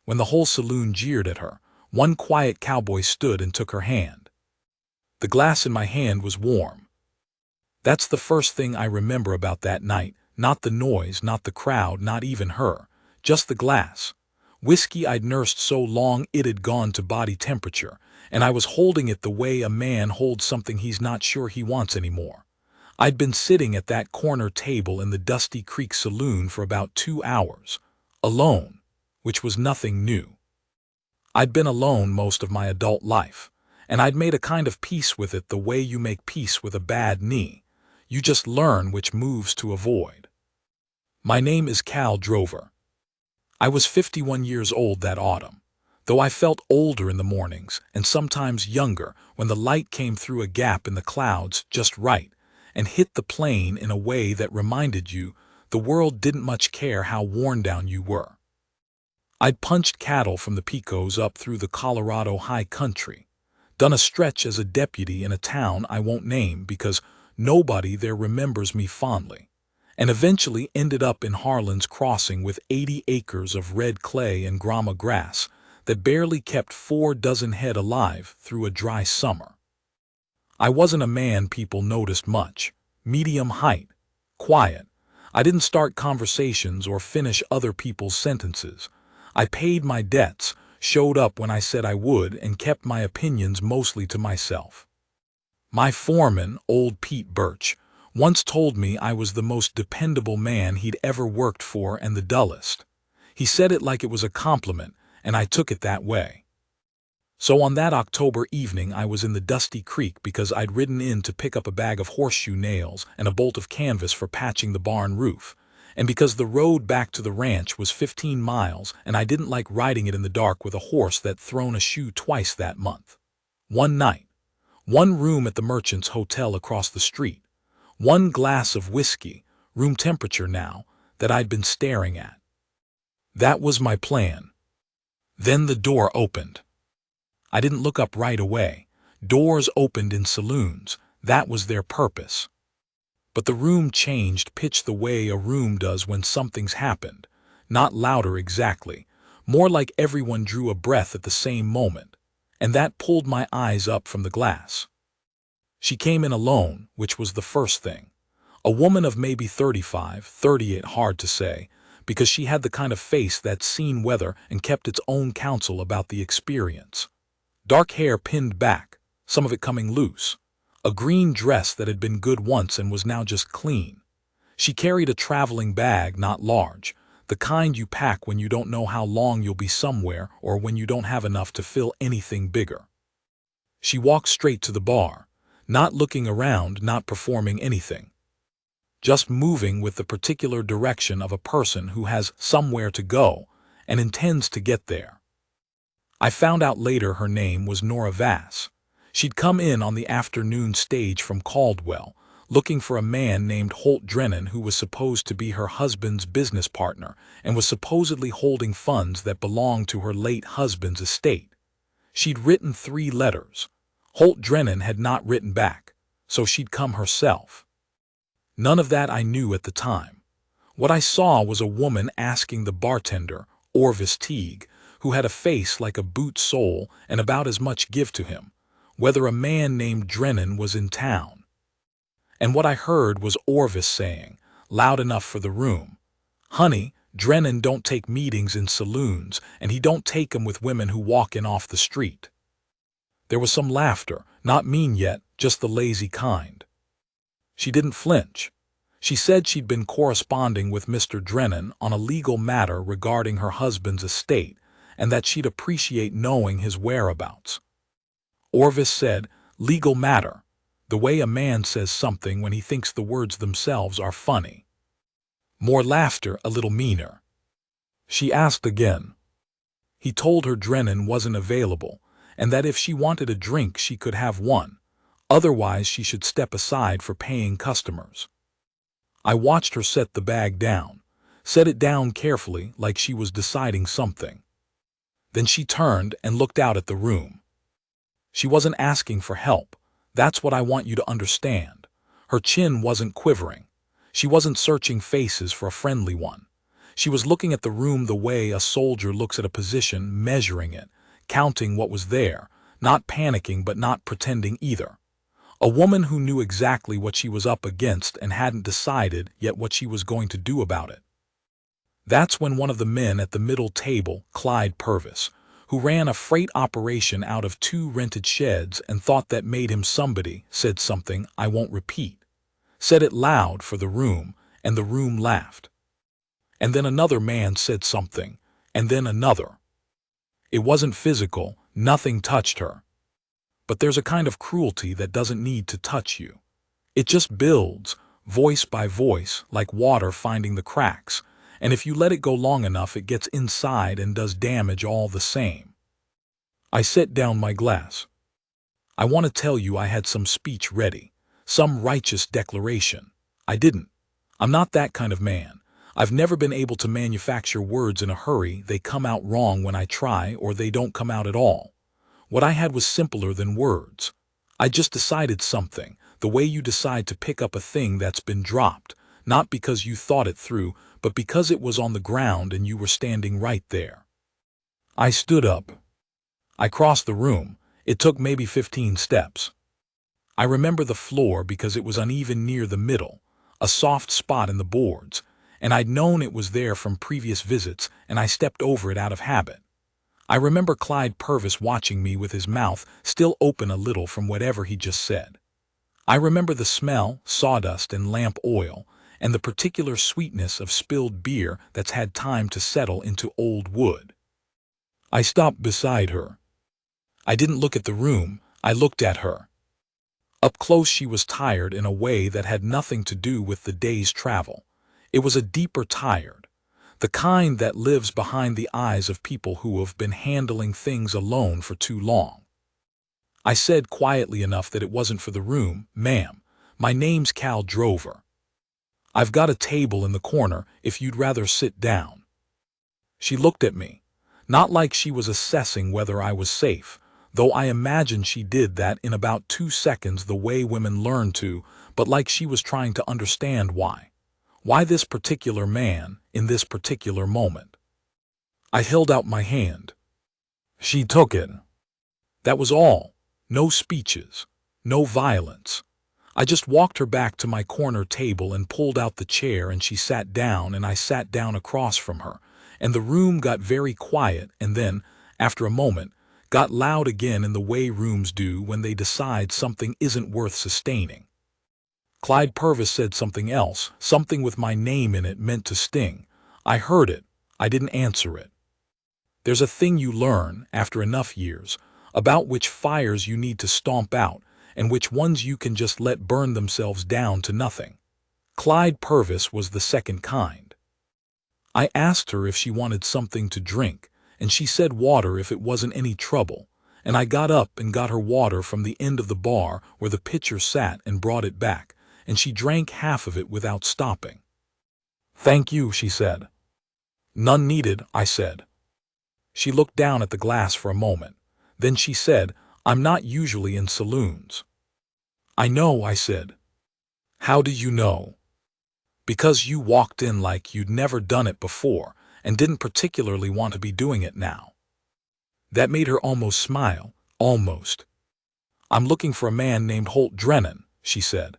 When the whole saloon jeered at her, one quiet cowboy stood and took her hand. The glass in my hand was warm. That's the first thing I remember about that night, not the noise, not the crowd, not even her, just the glass. Whiskey I'd nursed so long it had gone to body temperature, and I was holding it the way a man holds something he's not sure he wants anymore. I'd been sitting at that corner table in the Dusty Creek Saloon for about 2 hours, alone, which was nothing new. I'd been alone most of my adult life, and I'd made a kind of peace with it the way you make peace with a bad knee. You just learn which moves to avoid. My name is Cal Drover. I was 51 years old that autumn, though I felt older in the mornings and sometimes younger when the light came through a gap in the clouds just right and hit the plain in a way that reminded you the world didn't much care how worn down you were. I'd punched cattle from the Pecos up through the Colorado high country, done a stretch as a deputy in a town I won't name because nobody there remembers me fondly, and eventually ended up in Harlan's Crossing with 80 acres of red clay and grama grass that barely kept 4 dozen head alive through a dry summer. I wasn't a man people noticed much, medium height, quiet. I didn't start conversations or finish other people's sentences. I paid my debts, showed up when I said I would, and kept my opinions mostly to myself. My foreman, old Pete Birch, once told me I was the most dependable man he'd ever worked for and the dullest. He said it like it was a compliment, and I took it that way. So on that October evening I was in the Dusty Creek because I'd ridden in to pick up a bag of horseshoe nails and a bolt of canvas for patching the barn roof, and because the road back to the ranch was 15 miles and I didn't like riding it in the dark with a horse that'd thrown a shoe twice that month. One night, one room at the Merchant's Hotel across the street, one glass of whiskey, room temperature now, that I'd been staring at. That was my plan. Then the door opened. I didn't look up right away. Doors opened in saloons. That was their purpose. But the room changed pitch the way a room does when something's happened. Not louder exactly, more like everyone drew a breath at the same moment, and that pulled my eyes up from the glass. She came in alone, which was the first thing. A woman of maybe 35, 38, hard to say, because she had the kind of face that's seen weather and kept its own counsel about the experience. Dark hair pinned back, some of it coming loose. A green dress that had been good once and was now just clean. She carried a traveling bag, not large, the kind you pack when you don't know how long you'll be somewhere or when you don't have enough to fill anything bigger. She walked straight to the bar, not looking around, not performing anything. Just moving with the particular direction of a person who has somewhere to go and intends to get there. I found out later her name was Nora Vass. She'd come in on the afternoon stage from Caldwell, looking for a man named Holt Drennan who was supposed to be her husband's business partner and was supposedly holding funds that belonged to her late husband's estate. She'd written 3 letters. Holt Drennan had not written back, so she'd come herself. None of that I knew at the time. What I saw was a woman asking the bartender, Orvis Teague, who had a face like a boot sole and about as much give to him, whether a man named Drennan was in town. And what I heard was Orvis saying, loud enough for the room, "Honey, Drennan don't take meetings in saloons, and he don't take 'em with women who walk in off the street." There was some laughter, not mean yet, just the lazy kind. She didn't flinch. She said she'd been corresponding with Mr. Drennan on a legal matter regarding her husband's estate, and that she'd appreciate knowing his whereabouts. Orvis said, "Legal matter," the way a man says something when he thinks the words themselves are funny. More laughter, a little meaner. She asked again. He told her Drennan wasn't available, and that if she wanted a drink she could have one, otherwise she should step aside for paying customers. I watched her set the bag down, set it down carefully like she was deciding something. Then she turned and looked out at the room. She wasn't asking for help. That's what I want you to understand. Her chin wasn't quivering. She wasn't searching faces for a friendly one. She was looking at the room the way a soldier looks at a position, measuring it, counting what was there, not panicking but not pretending either. A woman who knew exactly what she was up against and hadn't decided yet what she was going to do about it. That's when one of the men at the middle table, Clyde Purvis, who ran a freight operation out of 2 rented sheds and thought that made him somebody, said something I won't repeat. Said it loud for the room, and the room laughed. And then another man said something, and then another. It wasn't physical, nothing touched her. But there's a kind of cruelty that doesn't need to touch you. It just builds, voice by voice, like water finding the cracks, and if you let it go long enough it gets inside and does damage all the same. I set down my glass. I want to tell you I had some speech ready, some righteous declaration. I didn't. I'm not that kind of man. I've never been able to manufacture words in a hurry. They come out wrong when I try, or they don't come out at all. What I had was simpler than words. I just decided something, the way you decide to pick up a thing that's been dropped, not because you thought it through, but because it was on the ground and you were standing right there. I stood up. I crossed the room. It took maybe 15 steps. I remember the floor because it was uneven near the middle, a soft spot in the boards, and I'd known it was there from previous visits, and I stepped over it out of habit. I remember Clyde Purvis watching me with his mouth still open a little from whatever he just said. I remember the smell, sawdust and lamp oil, and the particular sweetness of spilled beer that's had time to settle into old wood. I stopped beside her. I didn't look at the room, I looked at her. Up close she was tired in a way that had nothing to do with the day's travel. It was a deeper tired, the kind that lives behind the eyes of people who have been handling things alone for too long. I said quietly enough that it wasn't for the room, "Ma'am, my name's Cal Drover. I've got a table in the corner if you'd rather sit down." She looked at me, not like she was assessing whether I was safe, though I imagine she did that in about 2 seconds the way women learn to, but like she was trying to understand why. Why this particular man, in this particular moment? I held out my hand. She took it. That was all. No speeches. No violence. I just walked her back to my corner table and pulled out the chair, and she sat down and I sat down across from her, and the room got very quiet and then, after a moment, got loud again in the way rooms do when they decide something isn't worth sustaining. Clyde Purvis said something else, something with my name in it meant to sting. I heard it. I didn't answer it. There's a thing you learn, after enough years, about which fires you need to stomp out and which ones you can just let burn themselves down to nothing. Clyde Purvis was the second kind. I asked her if she wanted something to drink, and she said water if it wasn't any trouble, and I got up and got her water from the end of the bar where the pitcher sat and brought it back, and she drank half of it without stopping. "Thank you," she said. "None needed," I said. She looked down at the glass for a moment. Then she said, "I'm not usually in saloons." "I know," I said. "How do you know?" "Because you walked in like you'd never done it before and didn't particularly want to be doing it now." That made her almost smile, almost. "I'm looking for a man named Holt Drennan," she said.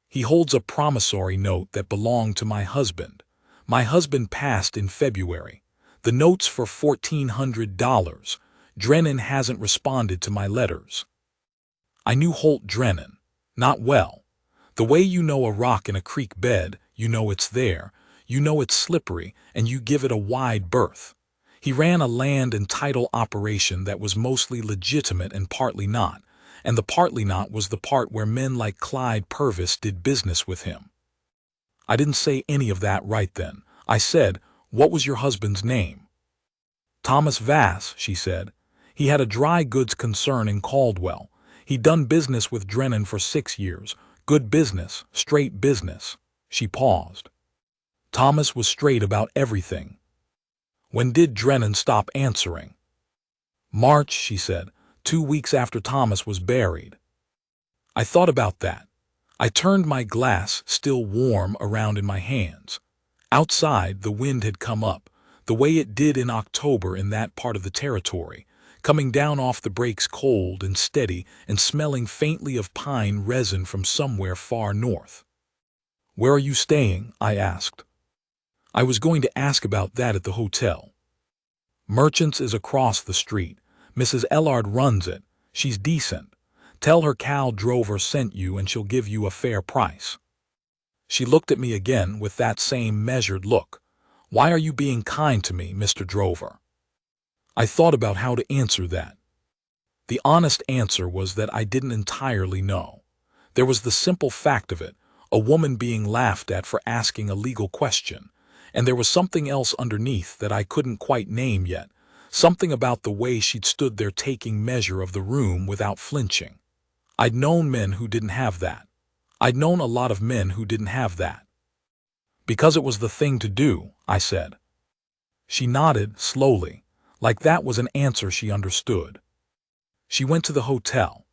"He holds a promissory note that belonged to my husband. My husband passed in February. The note's for $1,400. Drennan hasn't responded to my letters." I knew Holt Drennan. Not well. The way you know a rock in a creek bed, you know it's there, you know it's slippery, and you give it a wide berth. He ran a land and title operation that was mostly legitimate and partly not, and the partly not was the part where men like Clyde Purvis did business with him. I didn't say any of that right then. I said, "What was your husband's name?" "Thomas Vass," she said. "He had a dry goods concern in Caldwell. He'd done business with Drennan for 6 years. Good business, straight business." She paused. Thomas was straight about everything. "When did Drennan stop answering?" "March," she said, 2 weeks after Thomas was buried." I thought about that. I turned my glass, still warm, around in my hands. Outside, the wind had come up, the way it did in October in that part of the territory, coming down off the breaks cold and steady and smelling faintly of pine resin from somewhere far north. "Where are you staying?" I asked. I was going to ask about that at the hotel. "Merchants is across the street. Mrs. Ellard runs it. She's decent. Tell her Cal Drover sent you and she'll give you a fair price." She looked at me again with that same measured look. "Why are you being kind to me, Mr. Drover?" I thought about how to answer that. The honest answer was that I didn't entirely know. There was the simple fact of it, a woman being laughed at for asking a legal question, and there was something else underneath that I couldn't quite name yet, something about the way she'd stood there taking measure of the room without flinching. I'd known men who didn't have that. I'd known a lot of men who didn't have that. "Because it was the thing to do," I said. She nodded slowly, like that was an answer she understood. She went to the hotel.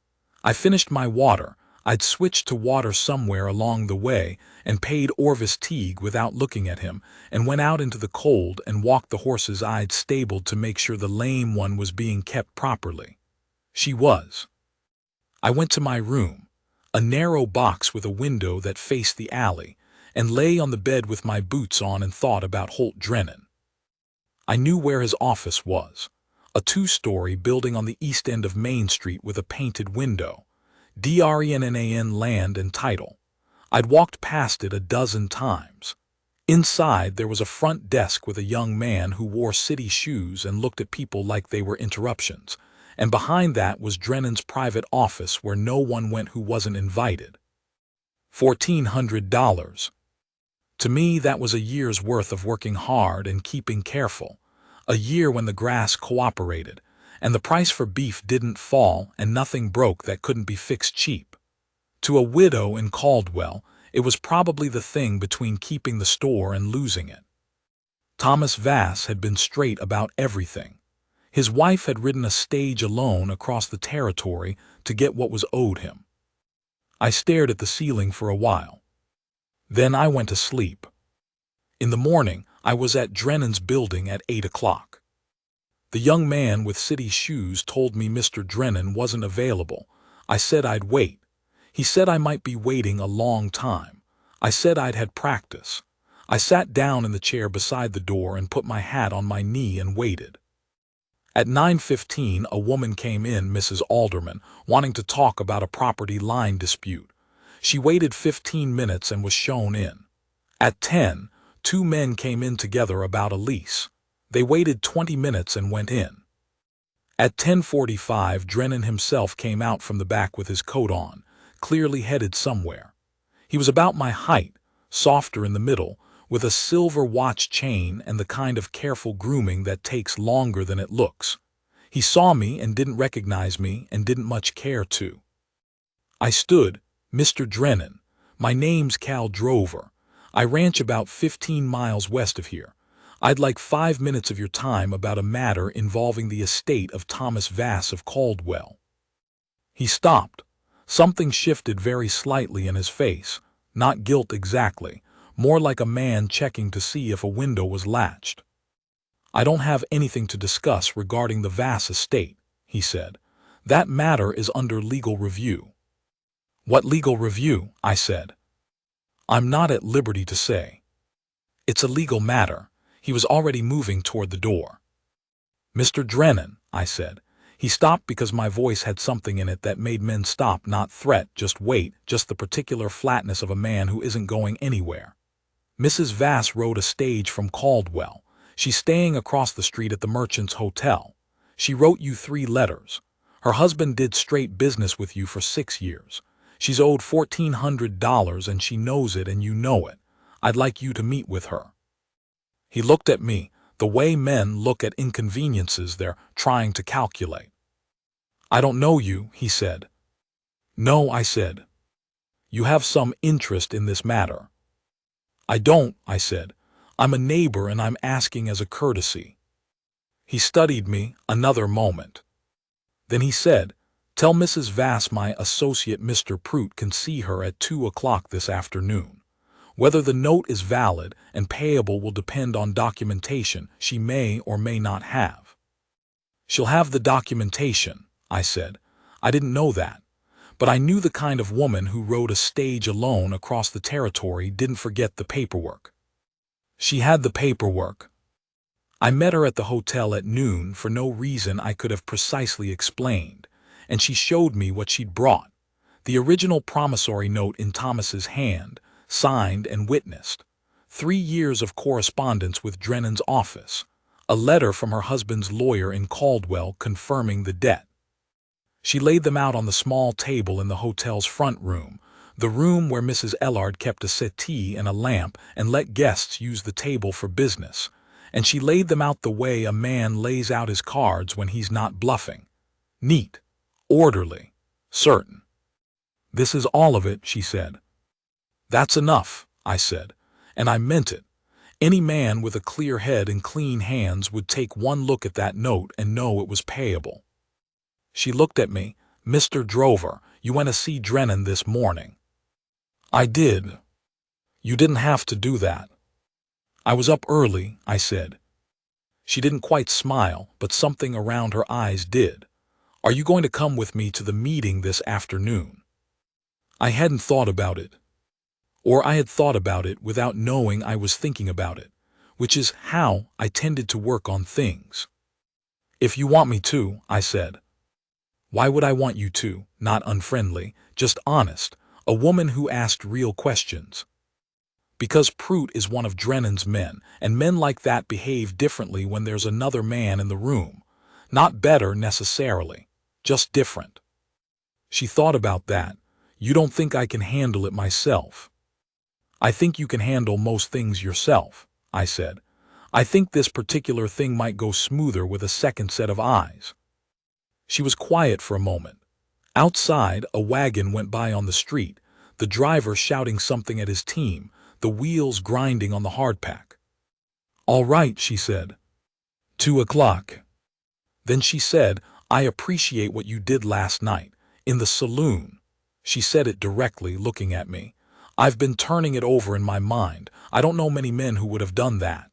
I finished my water. I'd switched to water somewhere along the way and paid Orvis Teague without looking at him, and went out into the cold and walked the horses I'd stabled to make sure the lame one was being kept properly. She was. I went to my room, a narrow box with a window that faced the alley, and lay on the bed with my boots on and thought about Holt Drennan. I knew where his office was, a 2-story building on the east end of Main Street with a painted window, DRENNAN land and title. I'd walked past it a dozen times. Inside there was a front desk with a young man who wore city shoes and looked at people like they were interruptions, and behind that was Drennan's private office where no one went who wasn't invited. $1,400. To me, that was a year's worth of working hard and keeping careful, a year when the grass cooperated, and the price for beef didn't fall and nothing broke that couldn't be fixed cheap. To a widow in Caldwell, it was probably the thing between keeping the store and losing it. Thomas Vass had been straight about everything. His wife had ridden a stage alone across the territory to get what was owed him. I stared at the ceiling for a while. Then I went to sleep. In the morning, I was at Drennan's building at 8 o'clock. The young man with city shoes told me Mr. Drennan wasn't available. I said I'd wait. He said I might be waiting a long time. I said I'd had practice. I sat down in the chair beside the door and put my hat on my knee and waited. At 9:15, a woman came in, Mrs. Alderman, wanting to talk about a property line dispute. She waited 15 minutes and was shown in. At 10, 2 men came in together about a lease. They waited 20 minutes and went in. At 10:45, Drennan himself came out from the back with his coat on, clearly headed somewhere. He was about my height, softer in the middle, with a silver watch chain and the kind of careful grooming that takes longer than it looks. He saw me and didn't recognize me and didn't much care to. I stood, "Mr. Drennan, my name's Cal Drover. I ranch about 15 miles west of here. I'd like 5 minutes of your time about a matter involving the estate of Thomas Vass of Caldwell." He stopped. Something shifted very slightly in his face, not guilt exactly, more like a man checking to see if a window was latched. "I don't have anything to discuss regarding the Vass estate," he said. "That matter is under legal review." "What legal review?" I said. "I'm not at liberty to say." "It's a legal matter." He was already moving toward the door. "Mr. Drennan," I said. He stopped because my voice had something in it that made men stop, not threat, just wait, just the particular flatness of a man who isn't going anywhere. "Mrs. Vass rode a stage from Caldwell. She's staying across the street at the Merchant's Hotel. She wrote you 3 letters. Her husband did straight business with you for 6 years. She's owed $1,400 and she knows it and you know it. I'd like you to meet with her." He looked at me, the way men look at inconveniences they're trying to calculate. "I don't know you," he said. "No," I said. "You have some interest in this matter." "I don't," I said. "I'm a neighbor and I'm asking as a courtesy." He studied me another moment. Then he said, "Tell Mrs. Vass my associate Mr. Prout can see her at 2 o'clock this afternoon. Whether the note is valid and payable will depend on documentation she may or may not have. She'll have the documentation, I said. I didn't know that, but I knew the kind of woman who rode a stage alone across the territory didn't forget the paperwork. She had the paperwork. I met her at the hotel at noon for no reason I could have precisely explained, and she showed me what she'd brought. The original promissory note in Thomas's hand, signed and witnessed. 3 years of correspondence with Drennan's office. A letter from her husband's lawyer in Caldwell confirming the debt. She laid them out on the small table in the hotel's front room, the room where Mrs. Ellard kept a settee and a lamp and let guests use the table for business. And she laid them out the way a man lays out his cards when he's not bluffing. Neat, orderly, certain. This is all of it, she said. That's enough, I said, and I meant it. Any man with a clear head and clean hands would take one look at that note and know it was payable. She looked at me. Mr. Drover, you went to see Drennan this morning. I did. You didn't have to do that. I was up early, I said. She didn't quite smile, but something around her eyes did. Are you going to come with me to the meeting this afternoon? I hadn't thought about it. Or I had thought about it without knowing I was thinking about it, which is how I tended to work on things. If you want me to, I said. Why would I want you to? Not unfriendly, just honest, a woman who asked real questions. Because Prout is one of Drennan's men, and men like that behave differently when there's another man in the room. Not better necessarily, just different. She thought about that. You don't think I can handle it myself? I think you can handle most things yourself, I said. I think this particular thing might go smoother with a second set of eyes. She was quiet for a moment. Outside, a wagon went by on the street, the driver shouting something at his team, the wheels grinding on the hardpack. All right, she said. 2 o'clock. Then she said, I appreciate what you did last night, in the saloon. She said it directly, looking at me. I've been turning it over in my mind. I don't know many men who would have done that.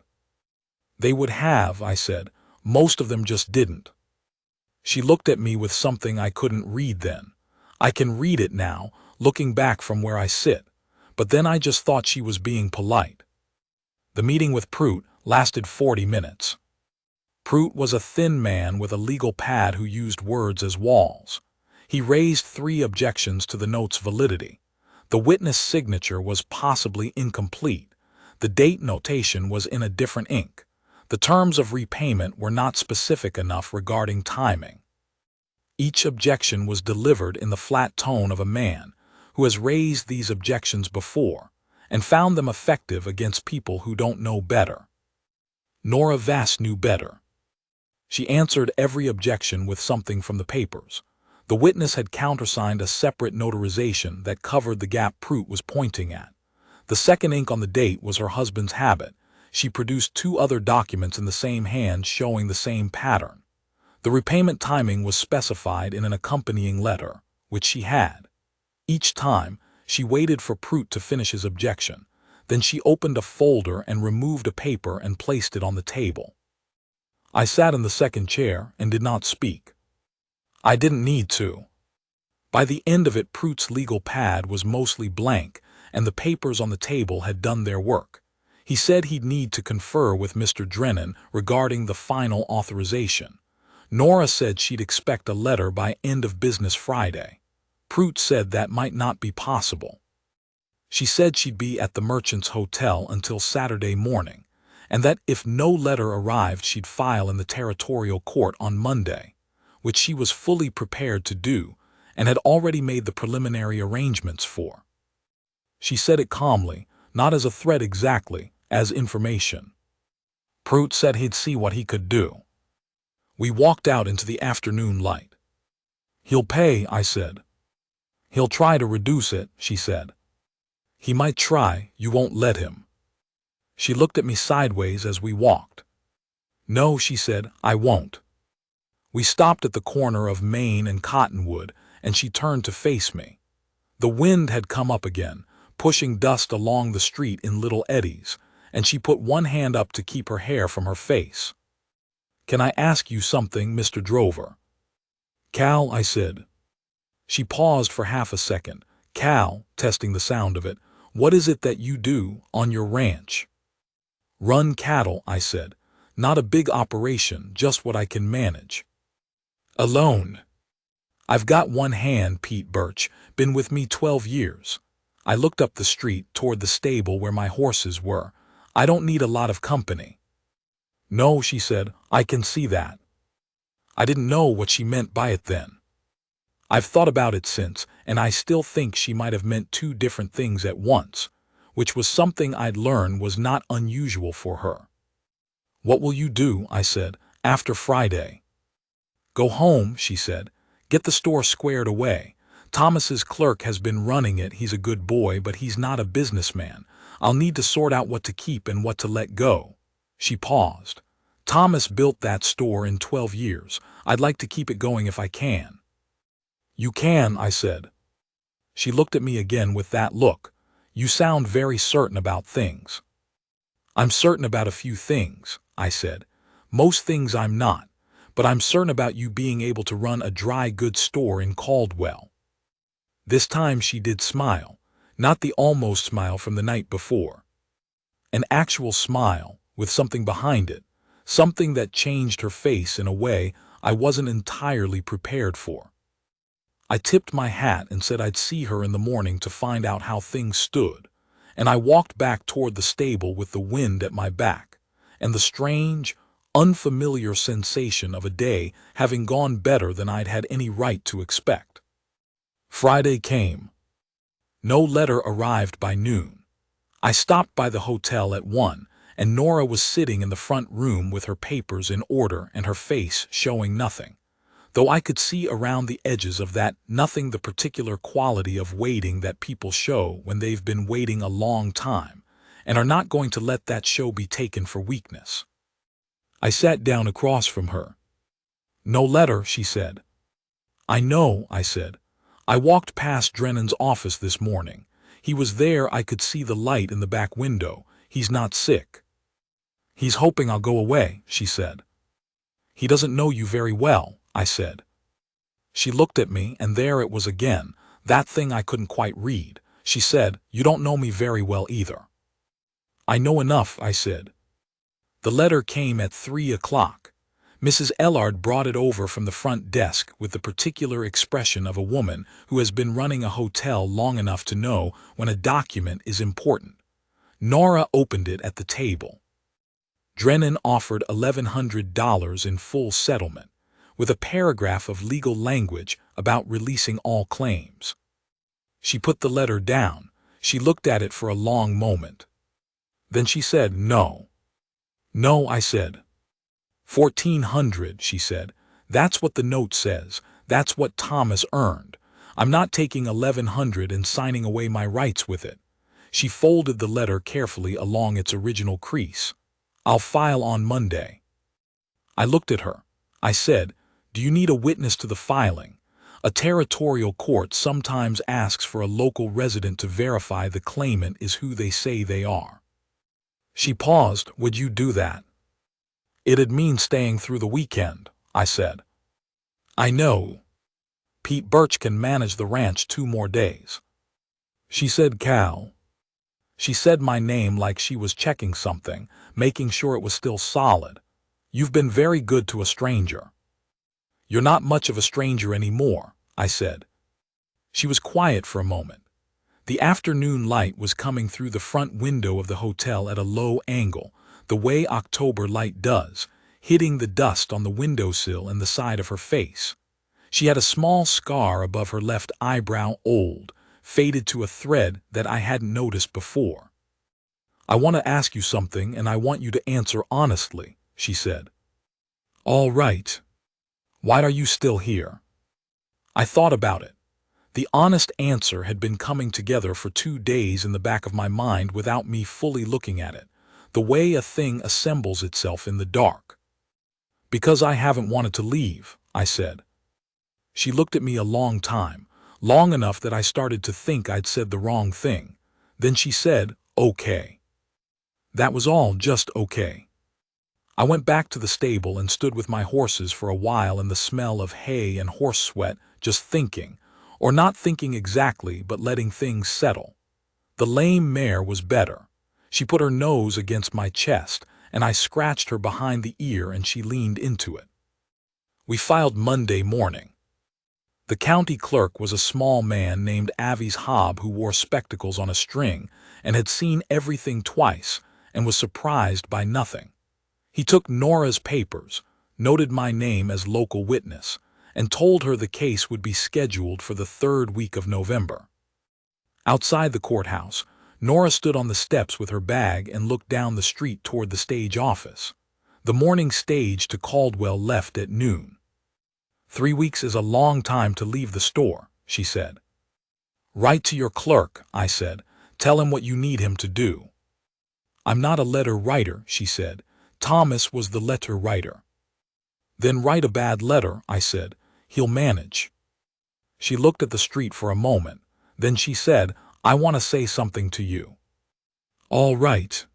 They would have, I said. Most of them just didn't. She looked at me with something I couldn't read then. I can read it now, looking back from where I sit. But then I just thought she was being polite. The meeting with Prout lasted 40 minutes. Prout was a thin man with a legal pad who used words as walls. He raised 3 objections to the note's validity. The witness signature was possibly incomplete. The date notation was in a different ink. The terms of repayment were not specific enough regarding timing. Each objection was delivered in the flat tone of a man who has raised these objections before and found them effective against people who don't know better. Nora Vass knew better. She answered every objection with something from the papers. The witness had countersigned a separate notarization that covered the gap Prout was pointing at. The second ink on the date was her husband's habit. She produced 2 other documents in the same hand showing the same pattern. The repayment timing was specified in an accompanying letter, which she had. Each time, she waited for Prout to finish his objection. Then she opened a folder and removed a paper and placed it on the table. I sat in the second chair and did not speak. I didn't need to. By the end of it, Prout's legal pad was mostly blank, and the papers on the table had done their work. He said he'd need to confer with Mr. Drennan regarding the final authorization. Nora said she'd expect a letter by end of business Friday. Prout said that might not be possible. She said she'd be at the Merchant's Hotel until Saturday morning, and that if no letter arrived she'd file in the territorial court on Monday, which she was fully prepared to do and had already made the preliminary arrangements for. She said it calmly, not as a threat exactly, as information. Prout said he'd see what he could do. We walked out into the afternoon light. He'll pay, I said. He'll try to reduce it, she said. He might try, you won't let him. She looked at me sideways as we walked. No, she said, I won't. We stopped at the corner of Main and Cottonwood, and she turned to face me. The wind had come up again, pushing dust along the street in little eddies, and she put one hand up to keep her hair from her face. "Can I ask you something, Mr. Drover?" "Cal," I said. She paused for half a second. "Cal," testing the sound of it, "what is it that you do on your ranch?" "Run cattle," I said. "Not a big operation, just what I can manage. Alone. I've got one hand, Pete Birch, been with me 12 years. I looked up the street toward the stable where my horses were. I don't need a lot of company." "No," she said, "I can see that." I didn't know what she meant by it then. I've thought about it since, and I still think she might have meant two different things at once, which was something I'd learned was not unusual for her. "What will you do," I said, "after Friday?" "Go home," she said. "Get the store squared away. Thomas's clerk has been running it. He's a good boy, but he's not a businessman. I'll need to sort out what to keep and what to let go." She paused. "Thomas built that store in 12 years. I'd like to keep it going if I can." "You can," I said. She looked at me again with that look. "You sound very certain about things." "I'm certain about a few things," I said. "Most things I'm not, but I'm certain about you being able to run a dry goods store in Caldwell." This time she did smile, not the almost smile from the night before. An actual smile, with something behind it, something that changed her face in a way I wasn't entirely prepared for. I tipped my hat and said I'd see her in the morning to find out how things stood, and I walked back toward the stable with the wind at my back, and the strange, unfamiliar sensation of a day having gone better than I'd had any right to expect. Friday came. No letter arrived by noon. I stopped by the hotel at 1, and Nora was sitting in the front room with her papers in order and her face showing nothing, though I could see around the edges of that nothing the particular quality of waiting that people show when they've been waiting a long time and are not going to let that show be taken for weakness. I sat down across from her. "No letter," she said. "I know," I said. "I walked past Drennan's office this morning. He was there. I could see the light in the back window. He's not sick." "He's hoping I'll go away," she said. "He doesn't know you very well," I said. She looked at me, and there it was again, that thing I couldn't quite read. She said, "You don't know me very well either." "I know enough," I said. The letter came at 3 o'clock. Mrs. Ellard brought it over from the front desk with the particular expression of a woman who has been running a hotel long enough to know when a document is important. Nora opened it at the table. Drennan offered $1,100 in full settlement, with a paragraph of legal language about releasing all claims. She put the letter down. She looked at it for a long moment. Then she said, "No." "No," I said. $1,400, she said. "That's what the note says. That's what Thomas earned. I'm not taking $1,100 and signing away my rights with it." She folded the letter carefully along its original crease. "I'll file on Monday." I looked at her. I said, "Do you need a witness to the filing? A territorial court sometimes asks for a local resident to verify the claimant is who they say they are." She paused. "Would you do that?" "It'd mean staying through the weekend," I said. "I know. Pete Birch can manage the ranch 2 more days." She said, "Cal." She said my name like she was checking something, making sure it was still solid. "You've been very good to a stranger." "You're not much of a stranger anymore," I said. She was quiet for a moment. The afternoon light was coming through the front window of the hotel at a low angle, the way October light does, hitting the dust on the windowsill and the side of her face. She had a small scar above her left eyebrow, old, faded to a thread that I hadn't noticed before. "I want to ask you something, and I want you to answer honestly," she said. "All right. Why are you still here?" I thought about it. The honest answer had been coming together for 2 days in the back of my mind without me fully looking at it, the way a thing assembles itself in the dark. "Because I haven't wanted to leave," I said. She looked at me a long time, long enough that I started to think I'd said the wrong thing. Then she said, "Okay." That was all, just okay. I went back to the stable and stood with my horses for a while in the smell of hay and horse sweat, just thinking, or not thinking exactly, but letting things settle. The lame mare was better. She put her nose against my chest, and I scratched her behind the ear and she leaned into it. We filed Monday morning. The county clerk was a small man named Avies Hobb who wore spectacles on a string and had seen everything twice and was surprised by nothing. He took Nora's papers, noted my name as local witness, and told her the case would be scheduled for the 3rd week of November. Outside the courthouse, Nora stood on the steps with her bag and looked down the street toward the stage office. The morning stage to Caldwell left at noon. 3 weeks is a long time to leave the store, she said. Write to your clerk, I said. Tell him what you need him to do. I'm not a letter writer, she said. Thomas was the letter writer. Then write a bad letter, I said. He'll manage. She looked at the street for a moment. Then she said, I want to say something to you. All right.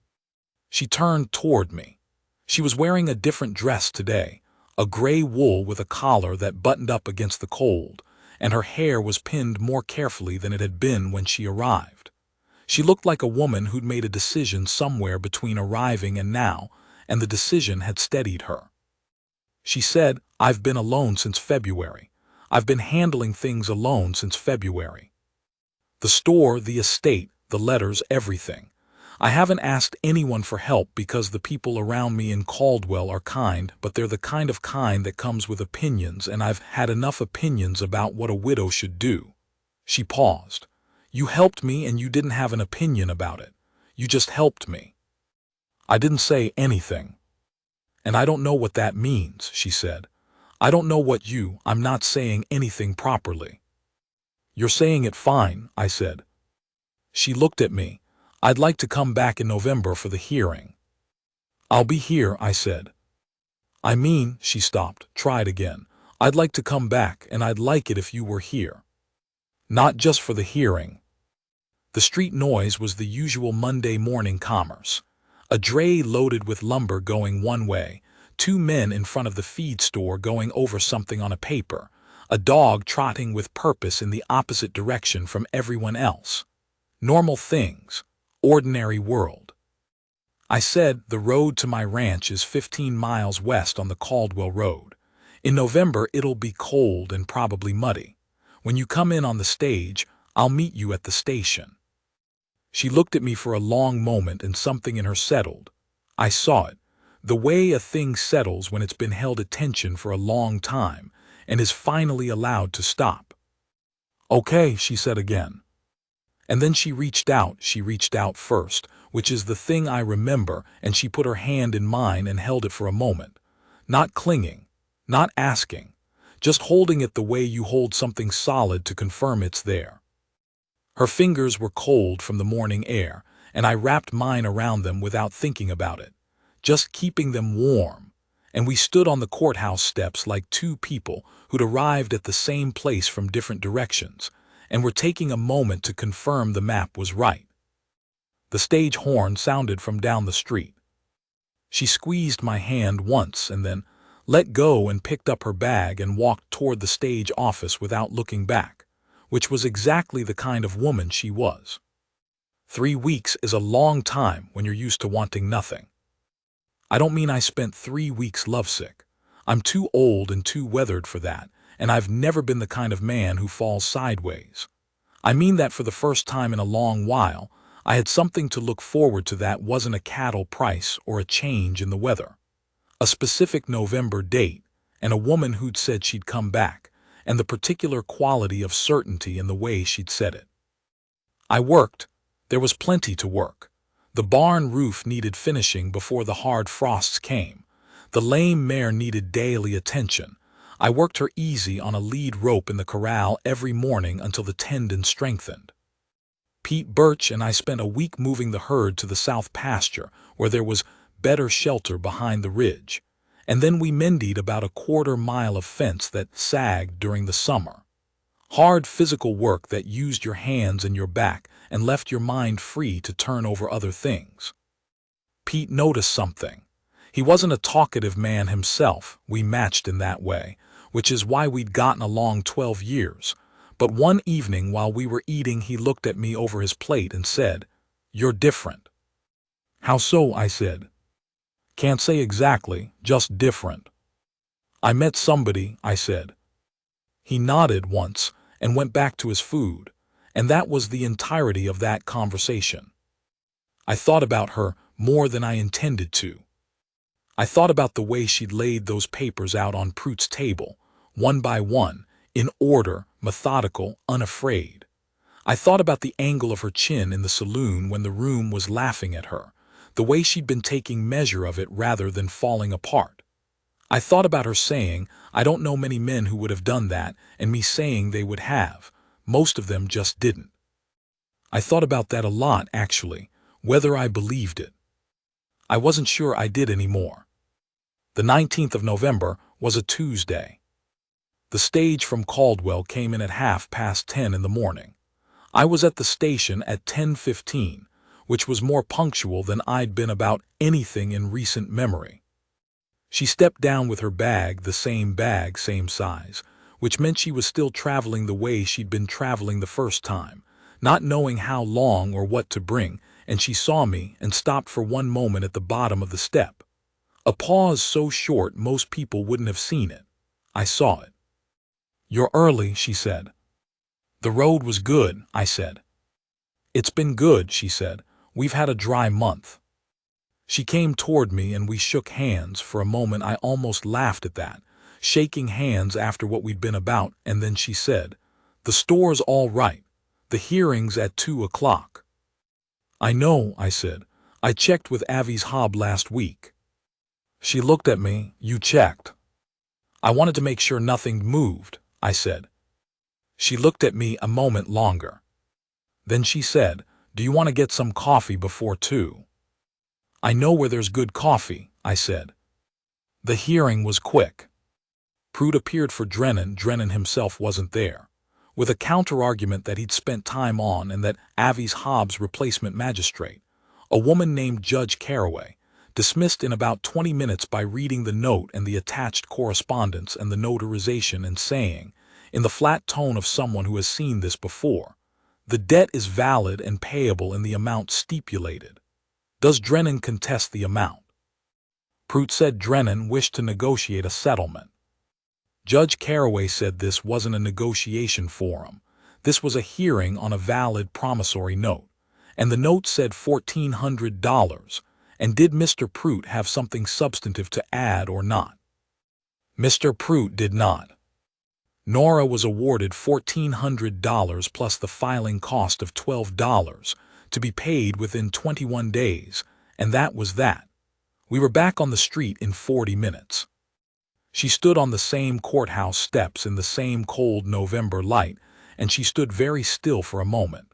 She turned toward me. She was wearing a different dress today, a gray wool with a collar that buttoned up against the cold, and her hair was pinned more carefully than it had been when she arrived. She looked like a woman who'd made a decision somewhere between arriving and now, and the decision had steadied her. She said, I've been alone since February. I've been handling things alone since February. The store, the estate, the letters, everything. I haven't asked anyone for help because the people around me in Caldwell are kind, but they're the kind that comes with opinions, and I've had enough opinions about what a widow should do. She paused. You helped me and you didn't have an opinion about it. You just helped me. I didn't say anything. And I don't know what that means, she said. I don't know what I'm not saying anything properly. You're saying it fine, I said. She looked at me. I'd like to come back in November for the hearing. I'll be here, I said. I mean, she stopped, tried again. I'd like to come back, and I'd like it if you were here. Not just for the hearing. The street noise was the usual Monday morning commerce. A dray loaded with lumber going one way, 2 men in front of the feed store going over something on a paper, a dog trotting with purpose in the opposite direction from everyone else. Normal things. Ordinary world. I said the road to my ranch is 15 miles west on the Caldwell Road. In November it'll be cold and probably muddy. When you come in on the stage, I'll meet you at the station. She looked at me for a long moment and something in her settled. I saw it. The way a thing settles when it's been held at tension for a long time and is finally allowed to stop. Okay, she said again. And then she reached out first, which is the thing I remember, and she put her hand in mine and held it for a moment. Not clinging, not asking, just holding it the way you hold something solid to confirm it's there. Her fingers were cold from the morning air, and I wrapped mine around them without thinking about it, just keeping them warm, and we stood on the courthouse steps like 2 people who'd arrived at the same place from different directions, and were taking a moment to confirm the map was right. The stage horn sounded from down the street. She squeezed my hand once and then let go and picked up her bag and walked toward the stage office without looking back, which was exactly the kind of woman she was. 3 weeks is a long time when you're used to wanting nothing. I don't mean I spent 3 weeks lovesick. I'm too old and too weathered for that, and I've never been the kind of man who falls sideways. I mean that for the first time in a long while, I had something to look forward to that wasn't a cattle price or a change in the weather. A specific November date, and a woman who'd said she'd come back, and the particular quality of certainty in the way she'd said it. I worked. There was plenty to work. The barn roof needed finishing before the hard frosts came. The lame mare needed daily attention. I worked her easy on a lead rope in the corral every morning until the tendon strengthened. Pete Birch and I spent a week moving the herd to the south pasture where there was better shelter behind the ridge, and then we mended about a 1/4 mile of fence that sagged during the summer. Hard physical work that used your hands and your back and left your mind free to turn over other things. Pete noticed something. He wasn't a talkative man himself, we matched in that way, which is why we'd gotten along 12 years. But one evening while we were eating, he looked at me over his plate and said, "You're different." "How so?" I said. "Can't say exactly, just different." "I met somebody," I said. He nodded once and went back to his food, and that was the entirety of that conversation. I thought about her more than I intended to. I thought about the way she'd laid those papers out on Prute's table, one by one, in order, methodical, unafraid. I thought about the angle of her chin in the saloon when the room was laughing at her, the way she'd been taking measure of it rather than falling apart. I thought about her saying, "I don't know many men who would have done that," and me saying they would have. Most of them just didn't. I thought about that a lot, actually, whether I believed it. I wasn't sure I did anymore. The 19th of November was a Tuesday. The stage from Caldwell came in at 10:30 in the morning. I was at the station at 10:15, which was more punctual than I'd been about anything in recent memory. She stepped down with her bag, same size, which meant she was still traveling the way she'd been traveling the first time, not knowing how long or what to bring, and she saw me and stopped for one moment at the bottom of the step. A pause so short most people wouldn't have seen it. I saw it. "You're early," she said. "The road was good," I said. "It's been good," she said. "We've had a dry month." She came toward me and we shook hands. For a moment I almost laughed at that, shaking hands after what we'd been about, and then she said, "The store's all right. The hearing's at 2 o'clock. "I know," I said. "I checked with Avi's Hob last week." She looked at me. "You checked?" "I wanted to make sure nothing moved," I said. She looked at me a moment longer. Then she said, "Do you want to get some coffee before 2? "I know where there's good coffee," I said. The hearing was quick. Prute appeared for Drennan. Drennan himself wasn't there, with a counter-argument that he'd spent time on and that Avi's Hobbs' replacement magistrate, a woman named Judge Caraway, dismissed in about 20 minutes by reading the note and the attached correspondence and the notarization and saying, in the flat tone of someone who has seen this before, "The debt is valid and payable in the amount stipulated. Does Drennan contest the amount?" Prute said Drennan wished to negotiate a settlement. Judge Caraway said this wasn't a negotiation forum. This was a hearing on a valid promissory note, and the note said $1,400, and did Mr. Prute have something substantive to add or not? Mr. Prute did not. Nora was awarded $1,400 plus the filing cost of $12, to be paid within 21 days, and that was that. We were back on the street in 40 minutes. She stood on the same courthouse steps in the same cold November light, and she stood very still for a moment.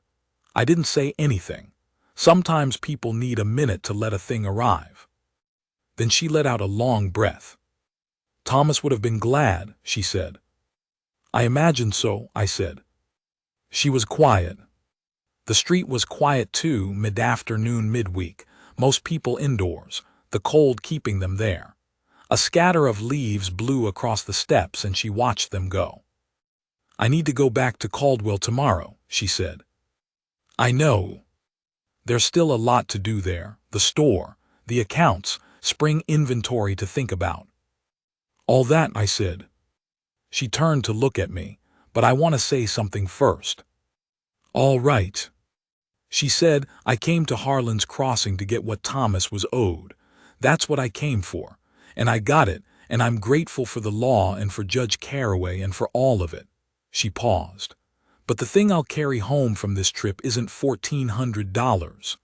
I didn't say anything. Sometimes people need a minute to let a thing arrive. Then she let out a long breath. "Thomas would have been glad," she said. "I imagine so," I said. She was quiet. The street was quiet too, mid-afternoon, midweek, most people indoors, the cold keeping them there. A scatter of leaves blew across the steps and she watched them go. "I need to go back to Caldwell tomorrow," she said. "I know. There's still a lot to do there, the store, the accounts, spring inventory to think about." "All that," I said. She turned to look at me, "But I want to say something first." "All right." She said, "I came to Harlan's Crossing to get what Thomas was owed. That's what I came for, and I got it, and I'm grateful for the law and for Judge Caraway and for all of it." She paused. "But the thing I'll carry home from this trip isn't $1,400.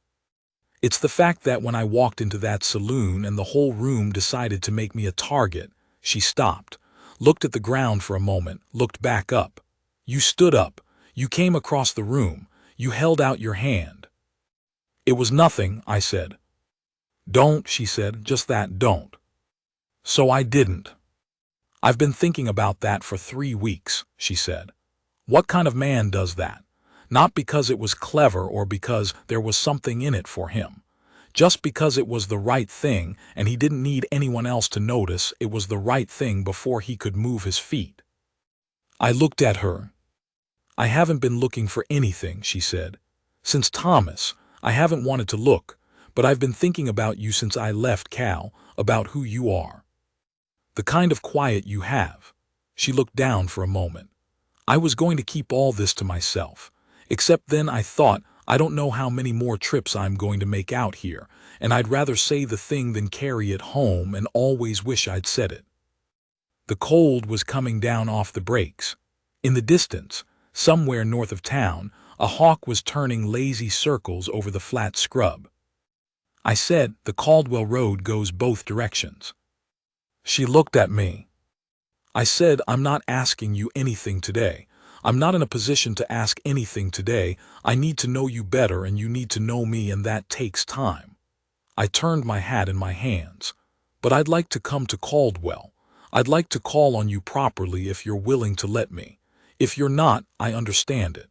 It's the fact that when I walked into that saloon and the whole room decided to make me a target." She stopped, looked at the ground for a moment, looked back up. "You stood up. You came across the room. You held out your hand." "It was nothing," I said. "Don't," she said, "just that, don't." "So I didn't." "I've been thinking about that for 3 weeks," she said. "What kind of man does that? Not because it was clever or because there was something in it for him. Just because it was the right thing and he didn't need anyone else to notice it was the right thing before he could move his feet. I looked at her. "I haven't been looking for anything," she said. "Since Thomas, I haven't wanted to look, but I've been thinking about you since I left Cal, about who you are. The kind of quiet you have." She looked down for a moment. "I was going to keep all this to myself, except then I thought, I don't know how many more trips I'm going to make out here, and I'd rather say the thing than carry it home and always wish I'd said it." The cold was coming down off the brakes. In the distance, somewhere north of town, a hawk was turning lazy circles over the flat scrub. I said, "The Caldwell Road goes both directions." She looked at me. I said, "I'm not asking you anything today. I'm not in a position to ask anything today. I need to know you better and you need to know me, and that takes time." I turned my hat in my hands. "But I'd like to come to Caldwell. I'd like to call on you properly if you're willing to let me. If you're not, I understand it.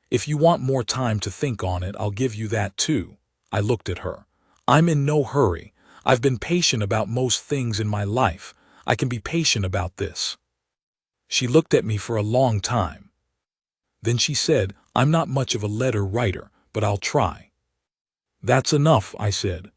If you want more time to think on it, I'll give you that too." I looked at her. "I'm in no hurry. I've been patient about most things in my life. I can be patient about this." She looked at me for a long time. Then she said, "I'm not much of a letter writer, but I'll try." "That's enough," I said.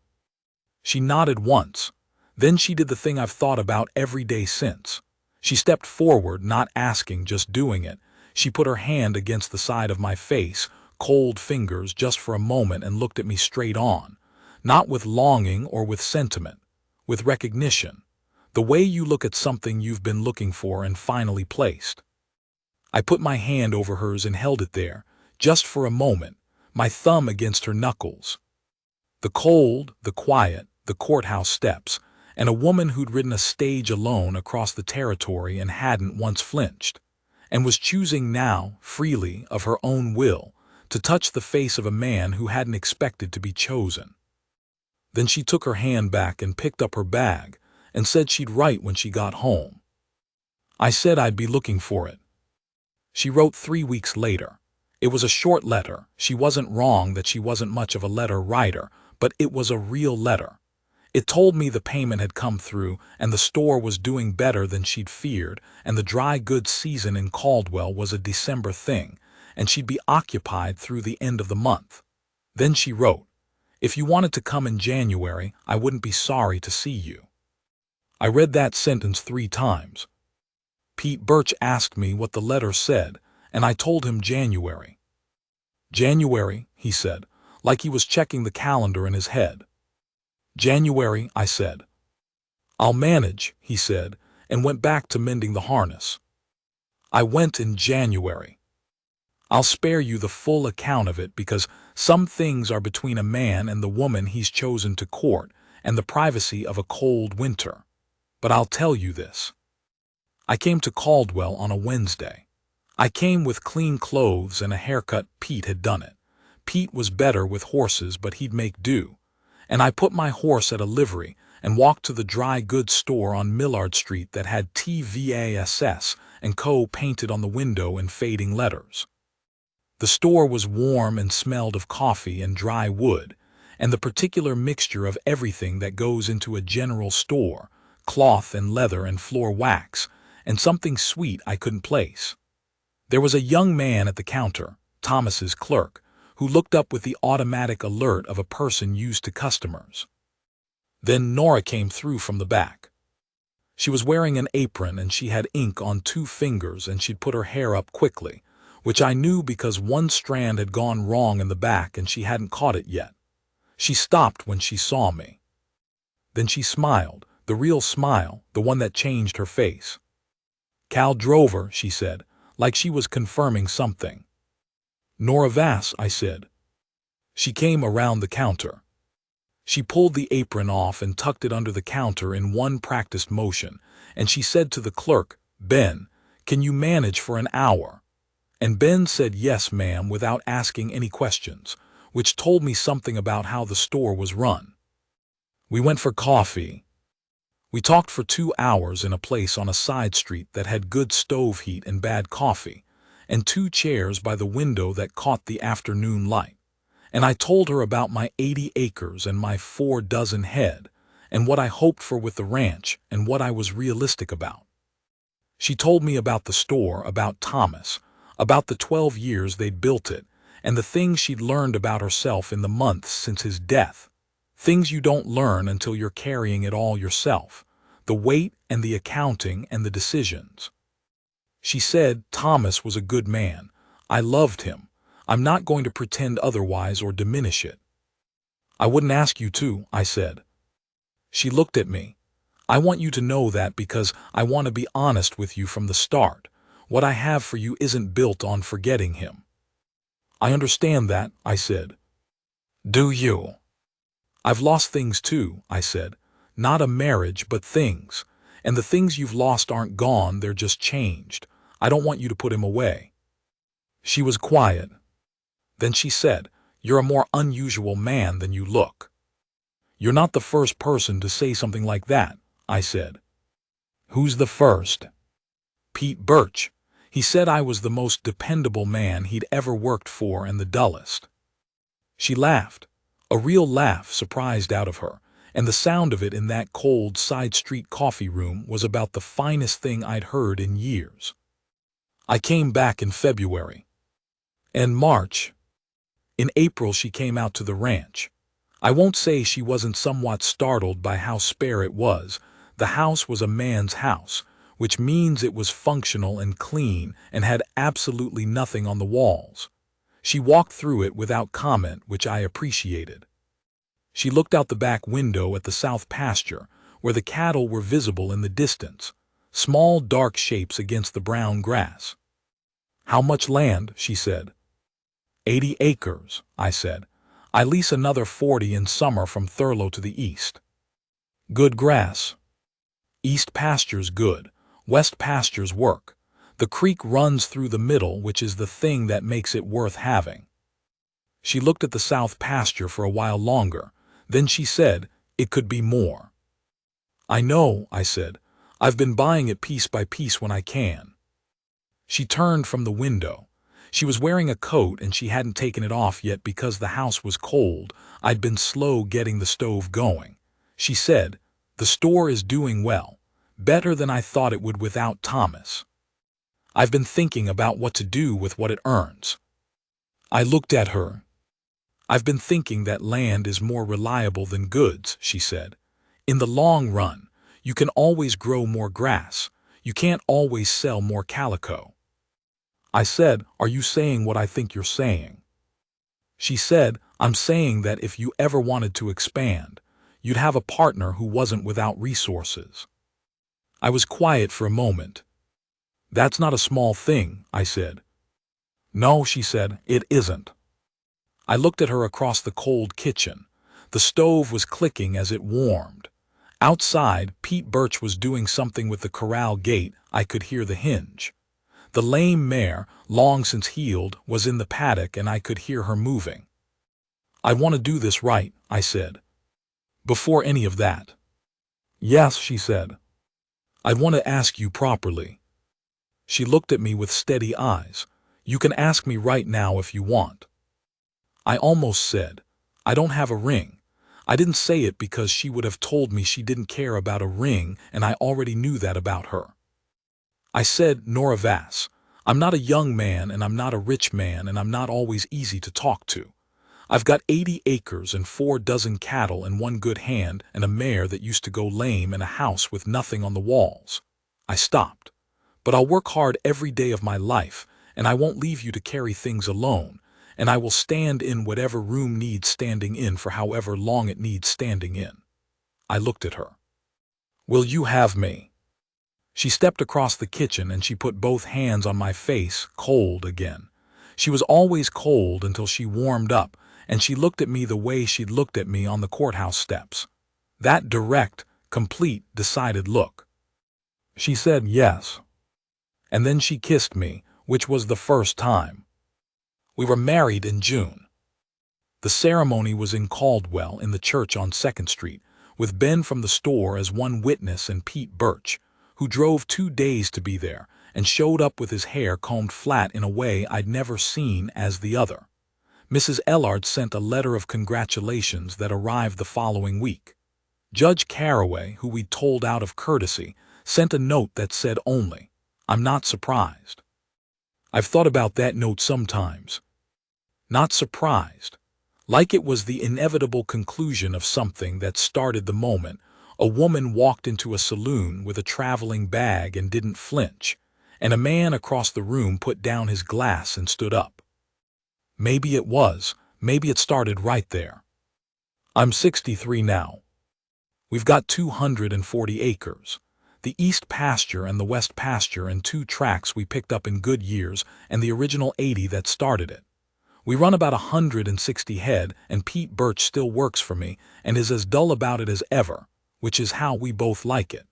She nodded once. Then she did the thing I've thought about every day since. She stepped forward, not asking, just doing it. She put her hand against the side of my face, cold fingers, just for a moment, and looked at me straight on. Not with longing or with sentiment, with recognition. The way you look at something you've been looking for and finally placed. I put my hand over hers and held it there, just for a moment, my thumb against her knuckles. The cold, the quiet, the courthouse steps, and a woman who'd ridden a stage alone across the territory and hadn't once flinched, and was choosing now, freely, of her own will, to touch the face of a man who hadn't expected to be chosen. Then she took her hand back and picked up her bag, and said she'd write when she got home. I said I'd be looking for it. She wrote 3 weeks later. It was a short letter. She wasn't wrong that she wasn't much of a letter writer, but it was a real letter. It told me the payment had come through, and the store was doing better than she'd feared, and the dry goods season in Caldwell was a December thing, and she'd be occupied through the end of the month. Then she wrote, "If you wanted to come in January, I wouldn't be sorry to see you." I read that sentence 3 times. Pete Birch asked me what the letter said, and I told him January. "January," he said, like he was checking the calendar in his head. "January," I said. "I'll manage," he said, and went back to mending the harness. I went in January. I'll spare you the full account of it because some things are between a man and the woman he's chosen to court and the privacy of a cold winter. But I'll tell you this. I came to Caldwell on a Wednesday. I came with clean clothes and a haircut. Pete had done it. Pete was better with horses, but he'd make do. And I put my horse at a livery and walked to the dry goods store on Millard Street that had TVASS and Co. painted on the window in fading letters. The store was warm and smelled of coffee and dry wood, and the particular mixture of everything that goes into a general store, cloth and leather and floor wax, and something sweet I couldn't place. There was a young man at the counter, Thomas's clerk, who looked up with the automatic alert of a person used to customers. Then Nora came through from the back. She was wearing an apron and she had ink on 2 fingers and she'd put her hair up quickly, which I knew because one strand had gone wrong in the back and she hadn't caught it yet. She stopped when she saw me. Then she smiled, the real smile, the one that changed her face. "Cal drove her," she said, like she was confirming something. "Nora Vass," I said. She came around the counter. She pulled the apron off and tucked it under the counter in one practiced motion, and she said to the clerk, "Ben, can you manage for an hour?" And Ben said yes, ma'am, without asking any questions, which told me something about how the store was run. We went for coffee. We talked for 2 hours in a place on a side street that had good stove heat and bad coffee, and 2 chairs by the window that caught the afternoon light. And I told her about my 80 acres and my 4 dozen head, and what I hoped for with the ranch and what I was realistic about. She told me about the store, about Thomas, about the 12 years they'd built it, and the things she'd learned about herself in the months since his death. Things you don't learn until you're carrying it all yourself, the weight and the accounting and the decisions. She said Thomas was a good man. I loved him. I'm not going to pretend otherwise or diminish it. I wouldn't ask you to, I said. She looked at me. I want you to know that because I want to be honest with you from the start. What I have for you isn't built on forgetting him. I understand that, I said. Do you? I've lost things too, I said. Not a marriage, but things. And the things you've lost aren't gone, they're just changed. I don't want you to put him away. She was quiet. Then she said, "You're a more unusual man than you look." "You're not the first person to say something like that," I said. "Who's the first?" "Pete Birch. He said I was the most dependable man he'd ever worked for and the dullest." She laughed, a real laugh surprised out of her, and the sound of it in that cold side-street coffee room was about the finest thing I'd heard in years. I came back in February. And March. In April she came out to the ranch. I won't say she wasn't somewhat startled by how spare it was. The house was a man's house, which means it was functional and clean and had absolutely nothing on the walls. She walked through it without comment, which I appreciated. She looked out the back window at the south pasture, where the cattle were visible in the distance, small dark shapes against the brown grass. "How much land?" she said. 80 acres, I said. "I lease another 40 in summer from Thurlow to the east." "Good grass?" "East pasture's good, west pasture's work. The creek runs through the middle, which is the thing that makes it worth having." She looked at the south pasture for a while longer. Then she said, "It could be more." "I know," I said. "I've been buying it piece by piece when I can." She turned from the window. She was wearing a coat and she hadn't taken it off yet because the house was cold. I'd been slow getting the stove going. She said, "The store is doing well, better than I thought it would without Thomas. I've been thinking about what to do with what it earns." I looked at her. "I've been thinking that land is more reliable than goods," she said. "In the long run, you can always grow more grass. You can't always sell more calico." I said, "Are you saying what I think you're saying?" She said, "I'm saying that if you ever wanted to expand, you'd have a partner who wasn't without resources." I was quiet for a moment. "That's not a small thing," I said. "No," she said, "it isn't." I looked at her across the cold kitchen. The stove was clicking as it warmed. Outside, Pete Birch was doing something with the corral gate. I could hear the hinge. The lame mare, long since healed, was in the paddock and I could hear her moving. "I want to do this right," I said. "Before any of that." "Yes," she said. "I want to ask you properly." She looked at me with steady eyes. "You can ask me right now if you want." I almost said, "I don't have a ring." I didn't say it because she would have told me she didn't care about a ring, and I already knew that about her. I said, "Nora Vass, I'm not a young man and I'm not a rich man and I'm not always easy to talk to. I've got 80 acres and 4 dozen cattle and one good hand and a mare that used to go lame and a house with nothing on the walls." I stopped. "But I'll work hard every day of my life, and I won't leave you to carry things alone, and I will stand in whatever room needs standing in for however long it needs standing in." I looked at her. "Will you have me?" She stepped across the kitchen and she put both hands on my face, cold again. She was always cold until she warmed up, and she looked at me the way she'd looked at me on the courthouse steps. That direct, complete, decided look. She said yes. And then she kissed me, which was the first time. We were married in June. The ceremony was in Caldwell in the church on 2nd Street, with Ben from the store as one witness and Pete Birch, who drove 2 days to be there, and showed up with his hair combed flat in a way I'd never seen as the other. Mrs. Ellard sent a letter of congratulations that arrived the following week. Judge Caraway, who we'd told out of courtesy, sent a note that said only, "I'm not surprised." I've thought about that note sometimes. Not surprised. Like it was the inevitable conclusion of something that started the moment a woman walked into a saloon with a traveling bag and didn't flinch, and a man across the room put down his glass and stood up. Maybe it was, maybe it started right there. I'm 63 now. We've got 240 acres. The east pasture and the west pasture and 2 tracks we picked up in good years and the original 80 that started it. We run about 160 head, and Pete Birch still works for me and is as dull about it as ever, which is how we both like it.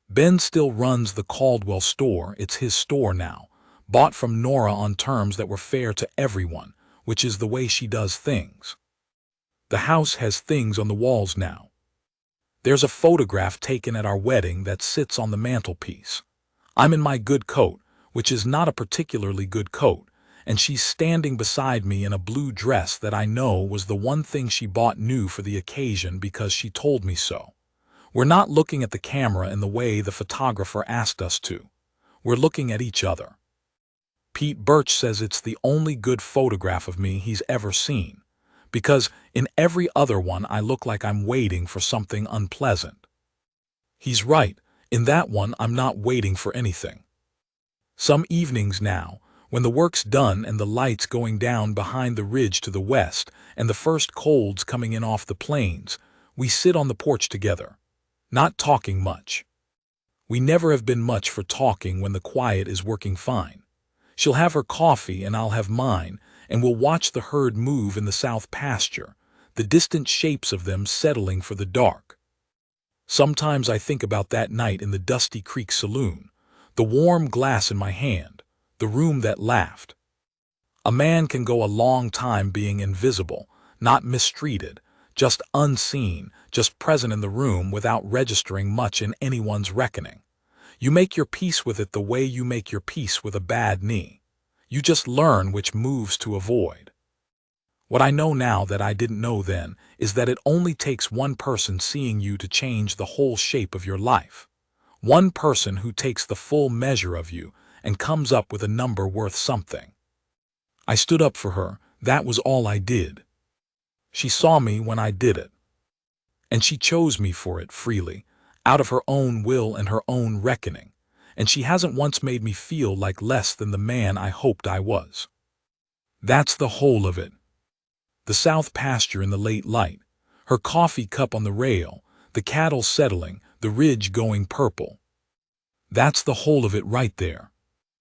Ben still runs the Caldwell store. It's his store now, bought from Nora on terms that were fair to everyone, which is the way she does things. The house has things on the walls now. There's a photograph taken at our wedding that sits on the mantelpiece. I'm in my good coat, which is not a particularly good coat, and she's standing beside me in a blue dress that I know was the one thing she bought new for the occasion because she told me so. We're not looking at the camera in the way the photographer asked us to. We're looking at each other. Pete Birch says it's the only good photograph of me he's ever seen, because in every other one I look like I'm waiting for something unpleasant. He's right, in that one I'm not waiting for anything. Some evenings now, when the work's done and the lights going down behind the ridge to the west and the first colds coming in off the plains, we sit on the porch together, not talking much. We never have been much for talking when the quiet is working fine. She'll have her coffee and I'll have mine, and we'll watch the herd move in the south pasture, the distant shapes of them settling for the dark. Sometimes I think about that night in the Dusty Creek Saloon, the warm glass in my hand, the room that laughed. A man can go a long time being invisible, not mistreated, just unseen, just present in the room without registering much in anyone's reckoning. You make your peace with it the way you make your peace with a bad knee. You just learn which moves to avoid. What I know now that I didn't know then is that it only takes one person seeing you to change the whole shape of your life. One person who takes the full measure of you and comes up with a number worth something. I stood up for her, that was all I did. She saw me when I did it. And she chose me for it freely, out of her own will and her own reckoning, and she hasn't once made me feel like less than the man I hoped I was. That's the whole of it. The south pasture in the late light, her coffee cup on the rail, the cattle settling, the ridge going purple. That's the whole of it right there.